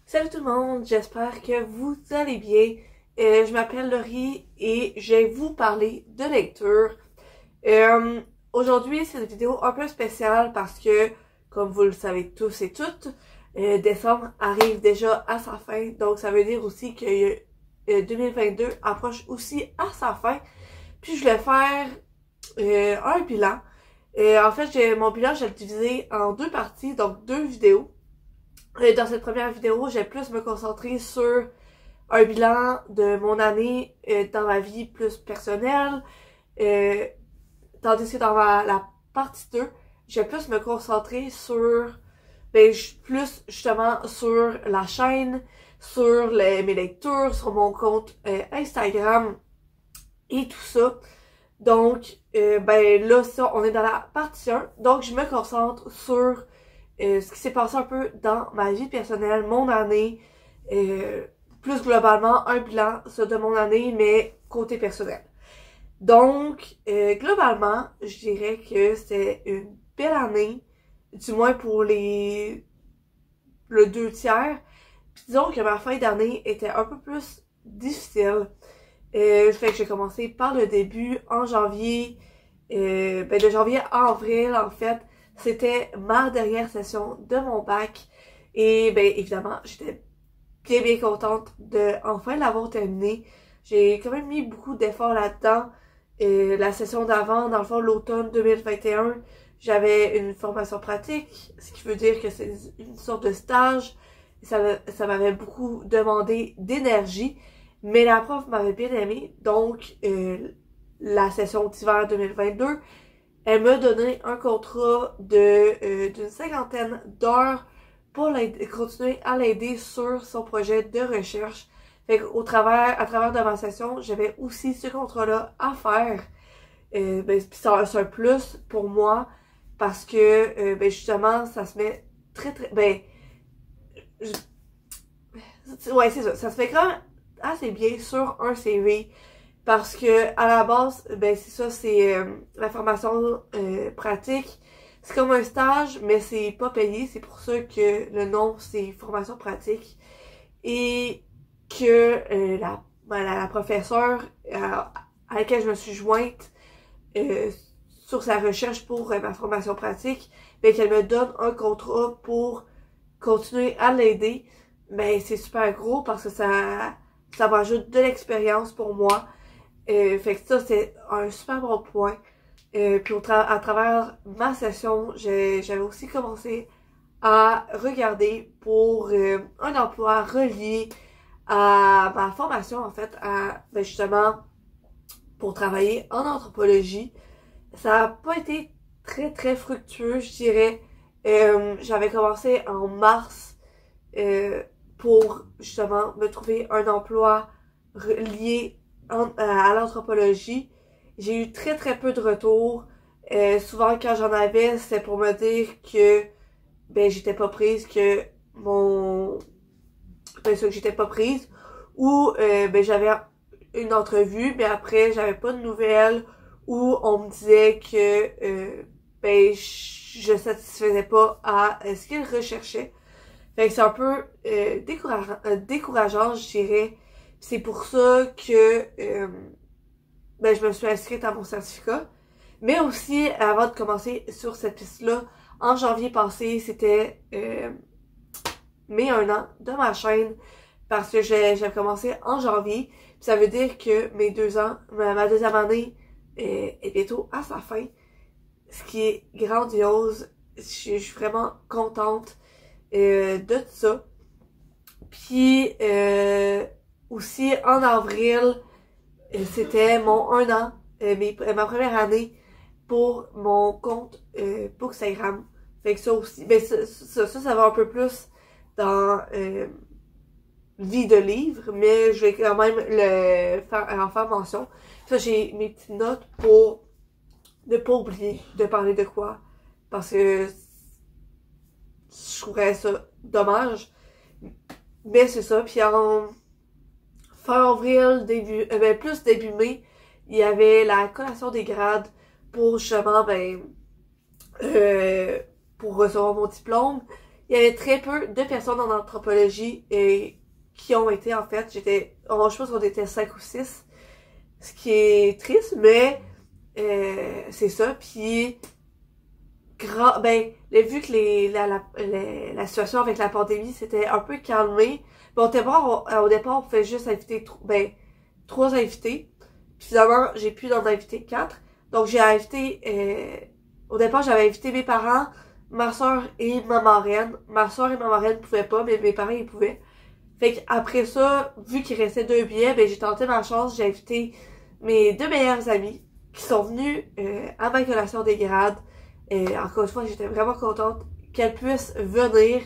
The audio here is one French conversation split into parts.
Salut tout le monde, j'espère que vous allez bien. Je m'appelle Laurie et je vais vous parler de lecture. Aujourd'hui, c'est une vidéo un peu spéciale parce que, comme vous le savez tous et toutes, décembre arrive déjà à sa fin. Donc ça veut dire aussi que 2022 approche aussi à sa fin. Puis je vais faire un bilan. En fait, mon bilan, je vais le diviser en deux parties, donc deux vidéos. Dans cette première vidéo, je vais plus me concentrer sur un bilan de mon année dans ma vie plus personnelle, euh, tandis que dans la partie 2, je vais plus me concentrer sur, plus justement sur la chaîne, sur mes lectures, sur mon compte Instagram et tout ça. Donc, là, ça, on est dans la partie 1, donc je me concentre sur ce qui s'est passé un peu dans ma vie personnelle, mon année, plus globalement un bilan ça, de mon année, mais côté personnel. Donc, globalement, je dirais que c'était une belle année, du moins pour le 2 tiers. Puis disons que ma fin d'année était un peu plus difficile. Fait que j'ai commencé par le début, en janvier, de janvier à avril, en fait, c'était ma dernière session de mon bac. Et évidemment, j'étais bien contente de enfin l'avoir terminée. J'ai quand même mis beaucoup d'efforts là-dedans. La session d'avant, dans le fond, l'automne 2021, j'avais une formation pratique, ce qui veut dire que c'est une sorte de stage. Ça m'avait beaucoup demandé d'énergie, mais la prof m'avait bien aimé, donc la session d'hiver 2022, elle m'a donné un contrat d'une 50aine d'heures pour continuer à l'aider sur son projet de recherche. Fait qu'à travers de ma session, j'avais aussi ce contrat-là à faire. C'est un plus pour moi parce que justement, ça se met ouais, c'est ça. Ça se fait quand même assez bien sur un CV. Parce que à la base, c'est ça, c'est la formation pratique. C'est comme un stage, mais c'est pas payé. C'est pour ça que le nom, c'est formation pratique. Et que la professeure à laquelle je me suis jointe sur sa recherche pour ma formation pratique, qu'elle me donne un contrat pour continuer à l'aider, c'est super gros parce que ça m'ajoute de l'expérience pour moi. Fait que ça, c'est un super bon point. Puis à travers ma session, j'avais aussi commencé à regarder pour un emploi relié à ma formation, en fait, justement, pour travailler en anthropologie. Ça n'a pas été très fructueux, je dirais. J'avais commencé en mars pour justement me trouver un emploi lié à l'anthropologie. J'ai eu très peu de retours. Souvent quand j'en avais, c'était pour me dire que j'étais pas prise, que j'étais pas prise, ou j'avais une entrevue, mais après j'avais pas de nouvelles, ou on me disait que je satisfaisais pas à ce qu'ils recherchaient. Fait que c'est un peu décourageant, je dirais. C'est pour ça que je me suis inscrite à mon certificat. Mais aussi, avant de commencer sur cette piste-là, en janvier passé, c'était mes 1 an de ma chaîne. Parce que j'ai commencé en janvier. Puis ça veut dire que mes 2 ans, ma deuxième année est bientôt à sa fin. Ce qui est grandiose. Je suis vraiment contente de tout ça. Puis aussi en avril, c'était mon 1 an, ma première année pour mon compte Bookstagram. Fait que ça aussi, ça va un peu plus dans vie de livre, mais je vais quand même en faire mention. Ça, j'ai mes petites notes pour ne pas oublier de parler de quoi, parce que je trouverais ça dommage. Mais c'est ça, puis en fin avril, plus début mai, il y avait la collation des grades pour justement, pour recevoir mon diplôme. il y avait très peu de personnes en anthropologie qui ont été, en fait, je pense qu'on était 5 ou 6, ce qui est triste, mais c'est ça. Puis, vu que la situation avec la pandémie s'était un peu calmée, bon, au départ, on pouvait juste inviter 3 invités. Puis finalement, j'ai pu en inviter 4. Donc, j'ai invité, au départ, j'avais invité mes parents, ma soeur et ma marraine. Ma soeur et ma marraine pouvaient pas, mais mes parents, ils pouvaient. Fait qu'après ça, vu qu'il restait 2 billets, ben, j'ai tenté ma chance. J'ai invité mes 2 meilleures amies qui sont venues à ma collation des grades. Encore une fois, j'étais vraiment contente qu'elles puissent venir.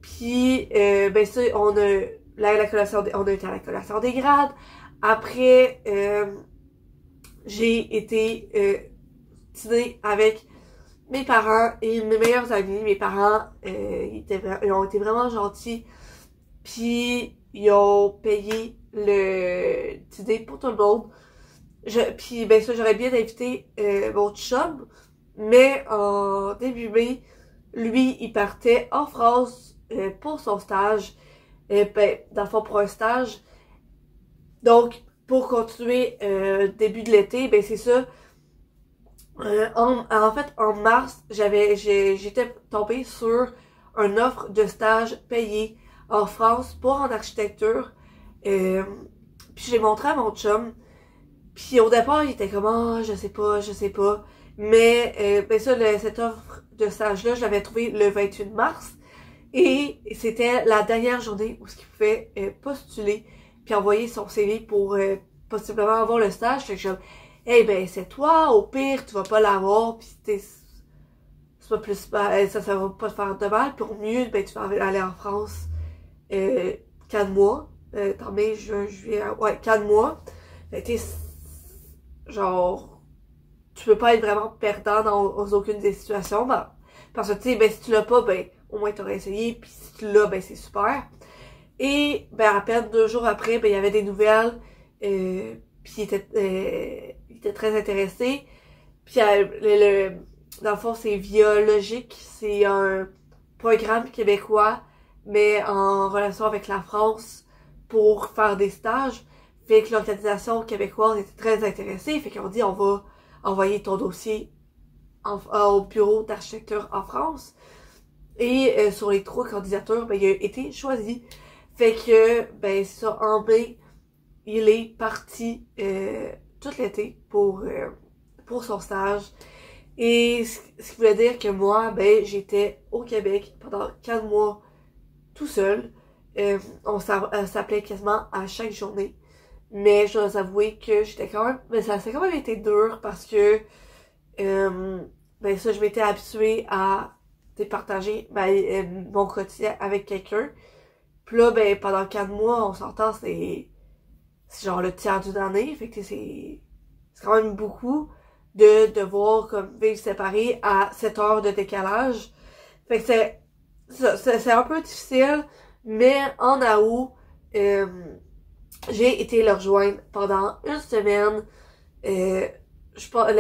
Puis, ben ça, on a été à la collation des grades. Après, j'ai été dîner avec mes parents et mes meilleurs amis. Mes parents, ils ont été vraiment gentils. Puis, ils ont payé le dîner pour tout le monde. Puis, ben ça, j'aurais bien invité mon chum. Mais en début mai, lui, il partait en France pour son stage. Dans le fond, pour un stage. Donc, pour continuer début de l'été, ben c'est ça. En fait, en mars, j'étais tombée sur une offre de stage payé en France pour en architecture. Puis j'ai montré à mon chum. Puis au départ, il était comme je sais pas. Mais ben ça, cette offre de stage-là, je l'avais trouvée le 28 mars. Et c'était la dernière journée où il pouvait postuler puis envoyer son CV pour possiblement avoir le stage. Fait que hey ben c'est toi, au pire, tu vas pas l'avoir, pis c'est pas plus ça va pas te faire de mal. Puis au mieux, ben tu vas aller en France 4 mois. T'en mai, juin, juillet, ouais, 4 mois. Fait que genre, tu peux pas être vraiment perdant dans aucune des situations. Ben, parce que tu sais, ben si tu l'as pas, ben au moins t'aurais essayé, puis si tu l'as, ben c'est super. Et ben à peine 2 jours après, ben il y avait des nouvelles, puis il était très intéressé. Puis dans le fond, c'est Viologique, c'est un programme québécois, mais en relation avec la France pour faire des stages. Fait que l'organisation québécoise était très intéressée, fait qu'on dit on va envoyer ton dossier au bureau d'architecture en France. Et sur les 3 candidatures, ben, il a été choisi. Fait que, ben, c'est ça, en mai, il est parti tout l'été pour son stage. Et ce qui voulait dire que moi, ben, j'étais au Québec pendant 4 mois tout seul. On s'appelait quasiment à chaque journée. Mais je dois avouer que j'étais quand même... Mais ça a quand même été dur parce que... ben ça, je m'étais habituée à partager mon quotidien avec quelqu'un. Puis là, ben, pendant 4 mois, on s'entend, c'est genre le tiers d'une année. Fait que c'est quand même beaucoup de devoir comme vivre séparés à 7 heures de décalage. Fait que c'est un peu difficile, mais en août, j'ai été le rejoindre pendant une semaine. Je pense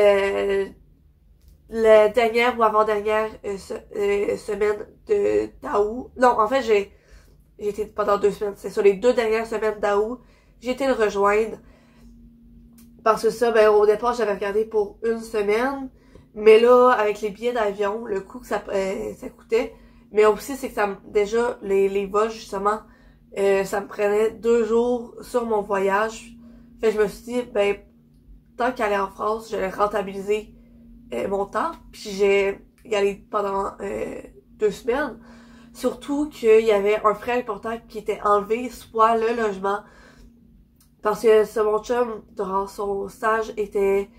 la dernière ou avant-dernière semaine d'août. Non, en fait, j'ai été pendant 2 semaines. C'est sur les 2 dernières semaines d'août, j'ai été le rejoindre. Parce que ça, ben, au départ, j'avais regardé pour une semaine. Mais là, avec les billets d'avion, le coût que ça coûtait. Mais aussi, c'est que déjà, les vols, justement, ça me prenait 2 jours sur mon voyage. Fait que je me suis dit, ben, tant qu'aller en France, j'allais rentabiliser mon temps. Puis j'ai y allé pendant 2 semaines. Surtout qu'il y avait un frais important qui était enlevé, soit le logement. Parce que mon chum, durant son stage, était...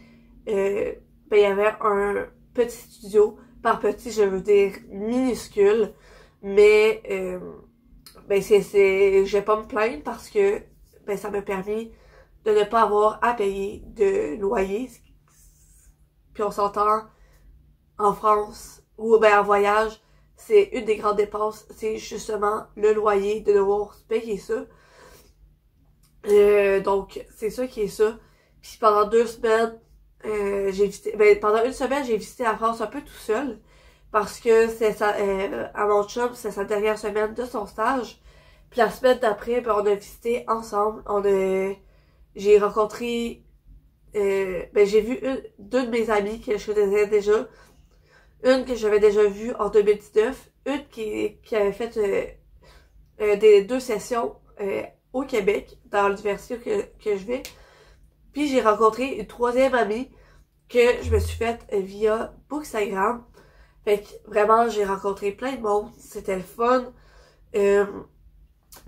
ben, il y avait un petit studio. Par petit, je veux dire minuscule. Mais, ben, je vais pas me plaindre parce que, ben, ça m'a permis de ne pas avoir à payer de loyer. Puis on s'entend, en France, ou ben, en voyage, c'est une des grandes dépenses, c'est justement le loyer, de devoir se payer ça. Donc, c'est ça qui est ça. Puis pendant 2 semaines, pendant une semaine, j'ai visité la France un peu tout seul. parce que à mon chum, c'est sa dernière semaine de son stage. Puis la semaine d'après, ben, on a visité ensemble. J'ai rencontré, j'ai vu deux de mes amies que je connaissais déjà. Une que j'avais déjà vue en 2019. Une qui avait fait des 2 sessions au Québec, dans l'université que je vais. Puis j'ai rencontré une troisième amie que je me suis faite via Bookstagram. Fait que vraiment, j'ai rencontré plein de monde. C'était le fun.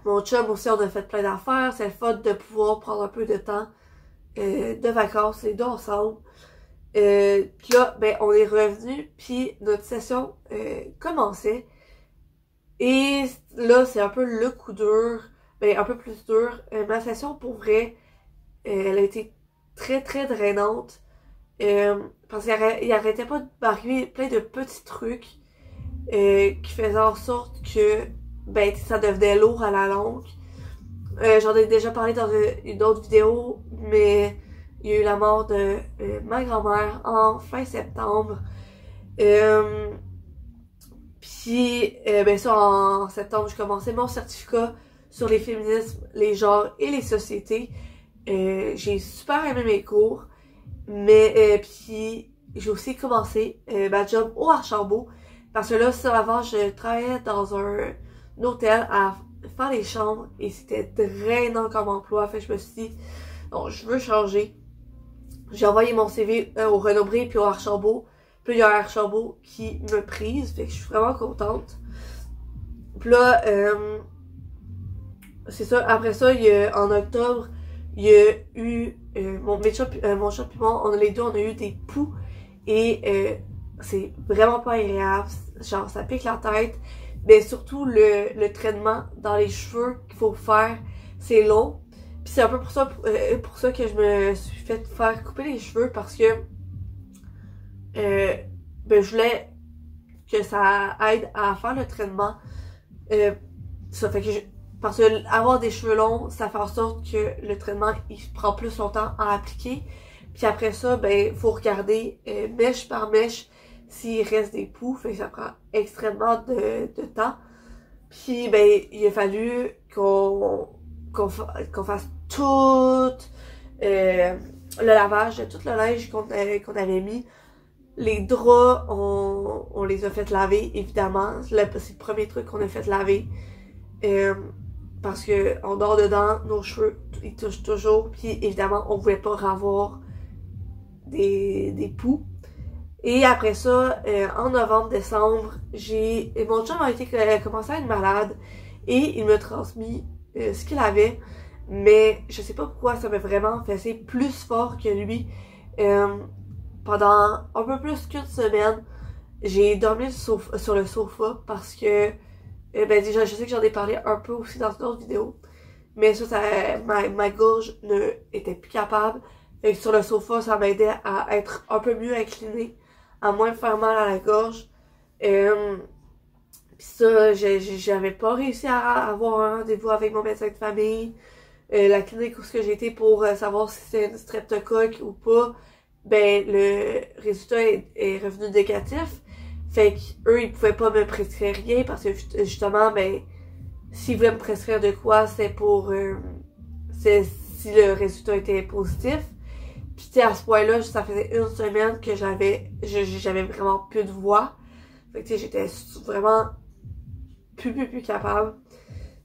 Mon chum aussi, on a fait plein d'affaires. C'est le fun de pouvoir prendre un peu de temps de vacances les deux ensemble. Puis là, ben, on est revenu, puis notre session commençait. Et là, c'est un peu le coup dur, ben, un peu plus dur. Ma session, pour vrai, elle a été très, très drainante. Parce qu'il arrêtait pas de m'arriver plein de petits trucs qui faisaient en sorte que ben, ça devenait lourd à la longue. J'en ai déjà parlé dans une autre vidéo, mais il y a eu la mort de ma grand-mère en fin septembre. Puis, ben ça, en septembre, je commençais mon certificat sur les féminismes, les genres et les sociétés. J'ai super aimé mes cours, mais puis j'ai aussi commencé ma job au Archambault, parce que là, ça, avant, je travaillais dans un hôtel à faire les chambres et c'était drainant comme emploi. Fait que je me suis dit, non, je veux changer. J'ai envoyé mon CV au Renaud-Bré puis au Archambault. Puis il y a un Archambault qui me prise, fait que je suis vraiment contente. Puis là, c'est ça, après ça, en octobre, il y a eu mon chum puis moi, les deux, on a eu des poux. Et c'est vraiment pas agréable. Genre, ça pique la tête. Mais surtout, le traitement dans les cheveux qu'il faut faire, c'est long. Puis c'est un peu pour ça que je me suis fait faire couper les cheveux, parce que ben, je voulais que ça aide à faire le traitement. Ça fait que parce que avoir des cheveux longs, ça fait en sorte que le traitement, il prend plus longtemps à appliquer. Puis après ça, ben, faut regarder mèche par mèche s'il reste des poux. Fait que ça prend extrêmement de temps. Puis, ben, il a fallu qu'on fasse tout le lavage de tout le linge qu'on avait mis. Les draps, on les a fait laver, évidemment. C'est le premier truc qu'on a fait laver. Parce que on dort dedans, nos cheveux, ils touchent toujours. Puis, évidemment, on pouvait pas avoir des poux. Et après ça, en novembre-décembre, mon chum a commencé à être malade et il m'a transmis ce qu'il avait, mais je sais pas pourquoi ça m'a vraiment fait plus fort que lui. Pendant un peu plus qu'une semaine, j'ai dormi sur le sofa parce que ben déjà, je sais que j'en ai parlé un peu aussi dans une autre vidéo, mais ma gorge ne était plus capable. Fait que sur le sofa, ça m'aidait à être un peu mieux inclinée, à moins me faire mal à la gorge. Pis ça, j'avais pas réussi à avoir un rendez-vous avec mon médecin de famille. La clinique où j'ai été pour savoir si c'était une streptocoque ou pas, ben le résultat est revenu négatif. Fait qu'eux, ils pouvaient pas me prescrire rien parce que justement, ben, s'ils voulaient me prescrire de quoi, c'est pour si le résultat était positif. Puis tu sais, à ce point-là, ça faisait une semaine que j'avais vraiment plus de voix. Fait que tu sais, j'étais vraiment plus capable.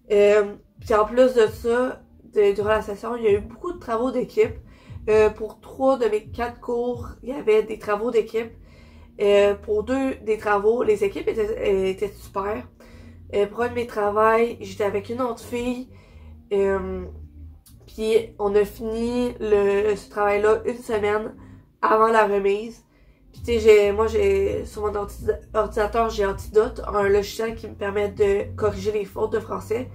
Puis en plus de ça, durant la session, il y a eu beaucoup de travaux d'équipe. Pour 3 de mes 4 cours, il y avait des travaux d'équipe. Pour 2 des travaux, les équipes étaient super. Pour un de mes travails, j'étais avec une autre fille. Puis on a fini ce travail-là une semaine avant la remise. Puis tu sais, moi sur mon ordinateur, j'ai Antidote, un logiciel qui me permet de corriger les fautes de français.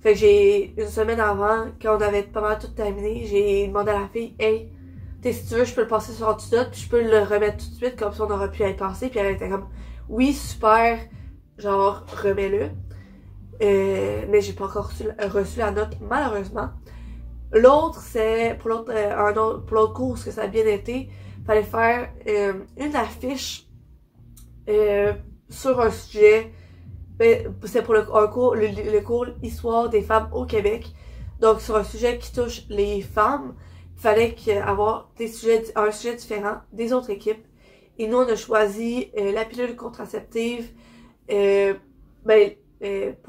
Fait que j'ai une semaine avant, quand on avait pas mal tout terminé, j'ai demandé à la fille, hey, si tu veux, je peux le passer sur Antidote, puis je peux le remettre tout de suite, comme ça on aura pu y passer. Puis elle était comme, oui, super, genre, remets-le. Mais j'ai pas encore reçu la note, malheureusement. L'autre, c'est pour l'autre cours, ça a bien été, fallait faire une affiche sur un sujet. Ben, c'est pour le cours Histoire des femmes au Québec. Donc, sur un sujet qui touche les femmes, il fallait avoir un sujet différent des autres équipes. Et nous, on a choisi la pilule contraceptive pour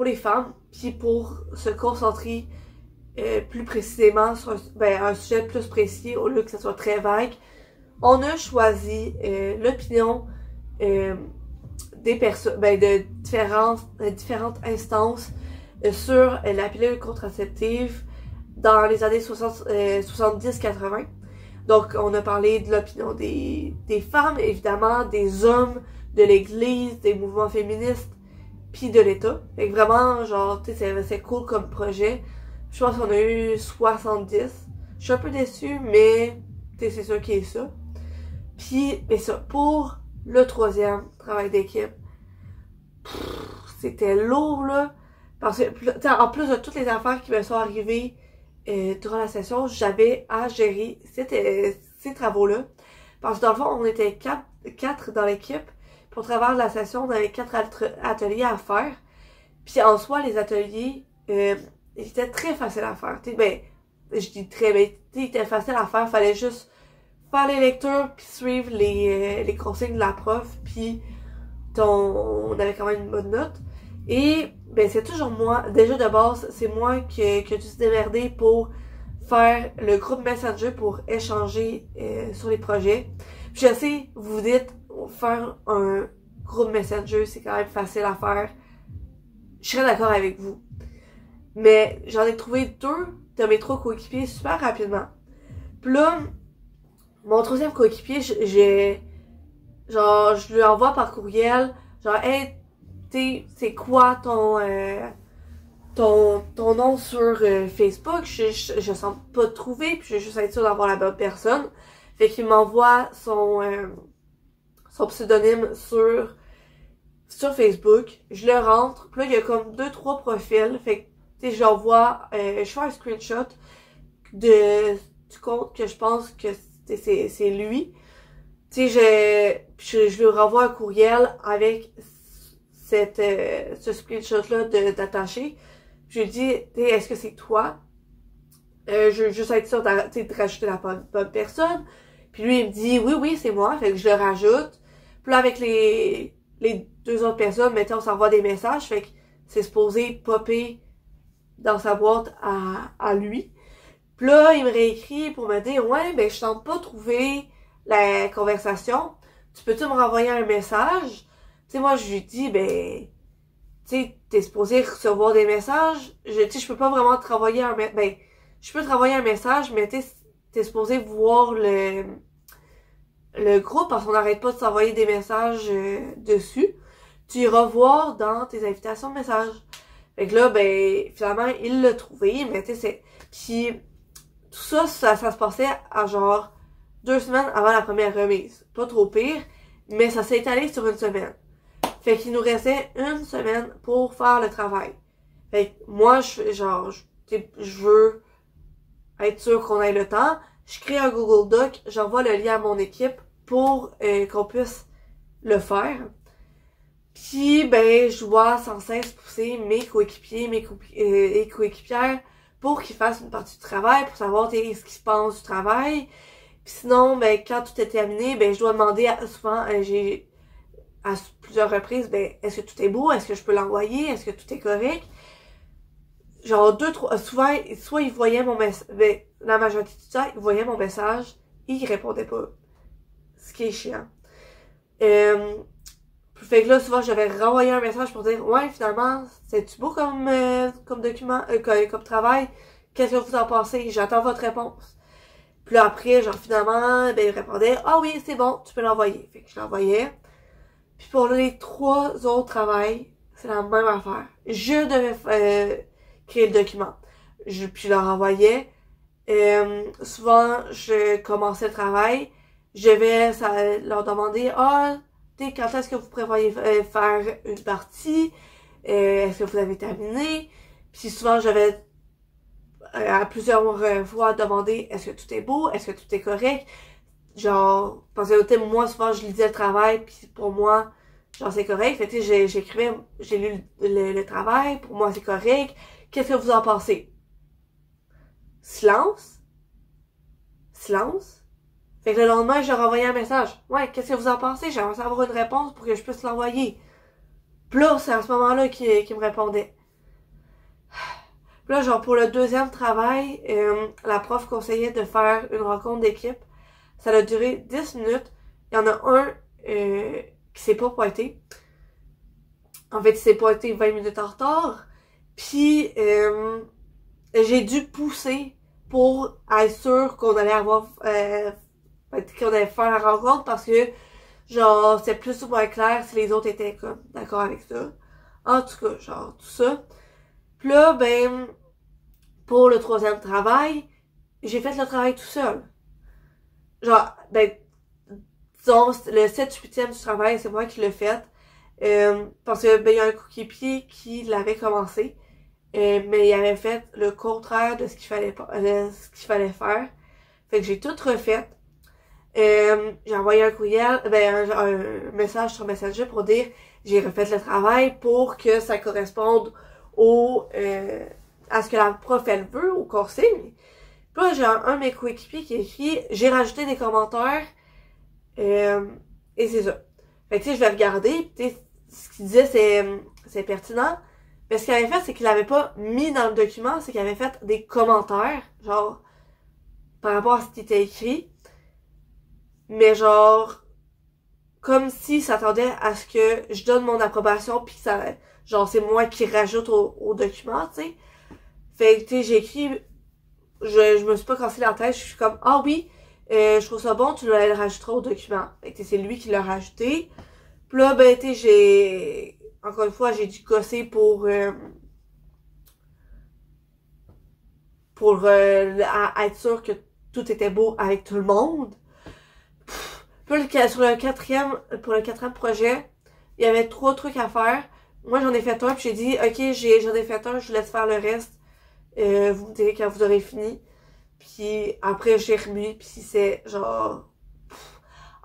les femmes, puis pour se concentrer plus précisément sur un sujet plus précis, au lieu que ce soit très vague. On a choisi l'opinion des personnes, de différentes instances sur la pilule contraceptive dans les années 70-80. Donc, on a parlé de l'opinion des femmes, évidemment, des hommes, de l'Église, des mouvements féministes, puis de l'État. Fait que vraiment, genre, tu sais, c'est cool comme projet. Je pense qu'on a eu 70. Je suis un peu déçue, mais tu sais, c'est ça qui est ça. Puis, mais ça, pour le troisième travail d'équipe, c'était lourd, là. Parce que, en plus de toutes les affaires qui me sont arrivées durant la session, j'avais à gérer ces travaux-là. Parce que dans le fond, on était quatre dans l'équipe. Puis au travers de la session, on avait 4 ateliers à faire. Puis en soi, les ateliers étaient très faciles à faire. T'sais, ben, je dis très, mais ils étaient faciles à faire. Fallait juste faire les lectures, puis suivre les consignes de la prof, puis on avait quand même une bonne note. Et ben c'est toujours moi, déjà de base, c'est moi qui ai dû se démerder pour faire le groupe Messenger pour échanger sur les projets. Puis je sais, vous vous dites, faire un groupe Messenger, c'est quand même facile à faire. Je serais d'accord avec vous. Mais j'en ai trouvé 2 de mes 3 coéquipiers super rapidement. Puis là, mon troisième coéquipier, je lui envoie par courriel, genre, hey, c'est quoi ton nom sur Facebook? Je sens pas te trouver, puis je veux juste être sûre d'avoir la bonne personne. Fait qu'il m'envoie son pseudonyme sur Facebook. Je le rentre, puis là, il y a comme 2-3 profils. Fait que, tu sais, je fais un screenshot du compte que je pense que c'est lui. Tu sais, je lui renvoie un courriel avec ce screenshot-là d'attaché. Je lui dis, est-ce que c'est toi? Je veux juste être sûre de rajouter la bonne personne. Puis lui, il me dit, oui, c'est moi. Fait que je le rajoute. Puis là, avec les 2 autres personnes, mettons, on s'envoie des messages. Fait que c'est supposé popper dans sa boîte à lui. Puis là, il me réécrit pour me dire, ouais, ben je tente pas trouver la conversation. Tu peux-tu me renvoyer un message? Tu sais, moi, je lui dis, ben, tu sais, t'es supposé recevoir des messages. Tu sais, je peux pas vraiment te renvoyer je peux te renvoyer un message, mais t'es supposé voir le groupe parce qu'on n'arrête pas de s'envoyer des messages dessus. Tu iras voir dans tes invitations de messages. Fait que là, ben, finalement, il l'a trouvé, mais tu sais, puis tout ça se passait à genre 2 semaines avant la première remise. Pas trop pire, mais ça s'est étalé sur 1 semaine. Fait qu'il nous restait 1 semaine pour faire le travail. Fait que moi, je veux être sûr qu'on ait le temps. Je crée un Google Doc, j'envoie le lien à mon équipe pour qu'on puisse le faire. Puis, ben, je dois sans cesse pousser mes coéquipiers, et coéquipières pour qu'ils fassent une partie du travail, pour savoir ce qu'ils pensent du travail. Puis sinon, ben, quand tout est terminé, ben, je dois demander souvent, à plusieurs reprises, ben, est-ce que tout est beau? Est-ce que je peux l'envoyer? Est-ce que tout est correct? Genre, 2-3, souvent, soit ils voyaient mon message, ben, la majorité du temps, ils voyaient mon message, et ils répondaient pas. Ce qui est chiant. Fait que là, souvent, j'avais renvoyé un message pour dire, ouais, finalement, c'est-tu beau comme document, comme travail? Qu'est-ce que vous en pensez? J'attends votre réponse. Puis là, après, genre, finalement, ben, il répondait, ah oui, c'est bon, tu peux l'envoyer. Fait que je l'envoyais. Puis pour les 3 autres travails, c'est la même affaire. Je devais créer le document. Puis je leur envoyais. Souvent, je commençais le travail. Je vais leur demander, quand est-ce que vous prévoyez faire une partie? Est-ce que vous avez terminé? Puis souvent, j'avais à plusieurs fois demandé, est-ce que tout est beau? Est-ce que tout est correct? Genre, parce que moi, souvent, je lisais le travail, puis pour moi, genre c'est correct. Fait que j'écrivais, j'ai lu le travail, pour moi c'est correct. Qu'est-ce que vous en pensez? Silence. Silence. Fait que le lendemain, je leur envoyais un message. Ouais, qu'est-ce que vous en pensez? J'aimerais savoir une réponse pour que je puisse l'envoyer. Puis là, c'est à ce moment-là qu'il me répondait. Puis là, genre, pour le deuxième travail, la prof conseillait de faire une rencontre d'équipe. Ça a duré 10 minutes. Il y en a un qui s'est pas pointé. En fait, il s'est pointé 20 minutes en retard. Puis, j'ai dû pousser pour être sûr qu'on allait avoir... qu'on allait faire la rencontre parce que, genre, c'était plus ou moins clair si les autres étaient comme d'accord avec ça. En tout cas, genre, tout ça. Puis là, ben, pour le troisième travail, j'ai fait le travail tout seul. Genre, ben, disons, le 7-8e du travail, c'est moi qui l'ai fait. Parce que, ben, il y a un coéquipier qui l'avait commencé. Mais il avait fait le contraire de ce qu'il fallait faire. Fait que j'ai tout refait. J'ai envoyé un courriel, ben, un message sur Messenger pour dire j'ai refait le travail pour que ça corresponde à ce que la prof elle veut, au consigne. Puis là, j'ai un de mes coéquipiers qui écrit j'ai rajouté des commentaires et c'est ça. Fait que tu sais, je vais regarder, tu sais, ce qu'il disait c'est pertinent. Mais ce qu'il avait fait, c'est qu'il l'avait pas mis dans le document, c'est qu'il avait fait des commentaires, genre, par rapport à ce qui était écrit. Mais genre, comme s'il s'attendait à ce que je donne mon approbation pis que ça, genre, c'est moi qui rajoute au document, tu sais. Fait que, tu sais, j'ai écrit, je me suis pas cassé la tête, je suis comme, ah oui, je trouve ça bon, tu le rajouteras au document. Fait que, c'est lui qui l'a rajouté. Puis là, ben, tu sais, encore une fois, j'ai dû gosser pour être sûr que tout était beau avec tout le monde. Puis sur pour le quatrième projet, il y avait 3 trucs à faire. Moi, j'en ai fait un, puis j'ai dit, ok, j'en ai fait un, je vous laisse faire le reste. Vous me direz quand vous aurez fini. Puis après, j'ai remis, puis c'est genre...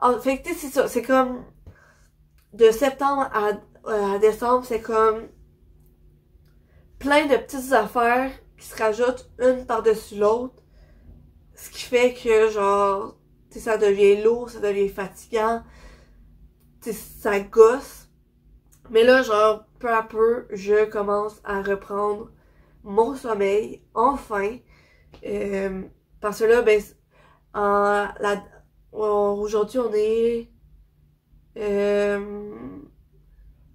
En fait, tu sais, c'est ça, c'est comme... De septembre à décembre, c'est comme... plein de petites affaires qui se rajoutent une par-dessus l'autre. Ce qui fait que, genre... tu sais, ça devient lourd, ça devient fatigant. Tu sais, ça gosse. Mais là, genre, peu à peu, je commence à reprendre mon sommeil, enfin. Parce que là, ben, aujourd'hui, on est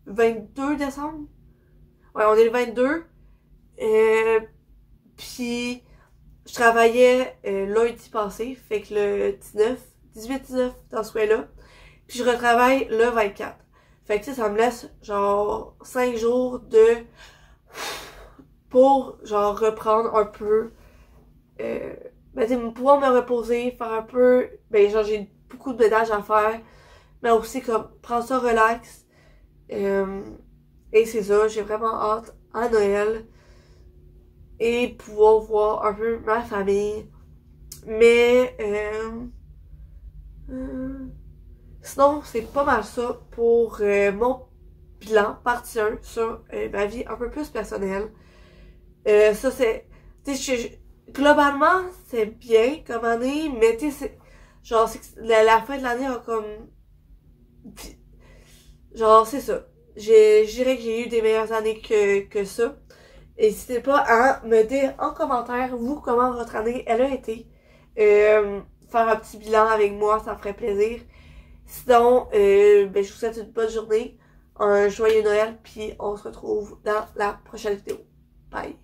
22 décembre. Ouais, on est le 22. Puis, je travaillais lundi passé, fait que le 18-19 dans ce coin-là. Puis je retravaille le 24. Fait que tu sais, ça me laisse genre 5 jours pour genre reprendre un peu. Pouvoir me reposer, faire un peu. Ben genre j'ai beaucoup de ménage à faire. Mais aussi comme prendre ça relax. Et c'est ça, j'ai vraiment hâte à Noël. Et pouvoir voir un peu ma famille. Mais sinon, c'est pas mal ça pour mon bilan, partie 1 sur ma vie un peu plus personnelle. Ça, c'est... globalement, c'est bien comme année, mais tu sais, genre, la fin de l'année a comme... Genre, c'est ça. Je dirais que j'ai eu des meilleures années que ça. N'hésitez pas à me dire en commentaire, vous, comment votre année, elle a été. Faire un petit bilan avec moi, ça me ferait plaisir. Sinon, je vous souhaite une bonne journée, un joyeux Noël, puis on se retrouve dans la prochaine vidéo. Bye!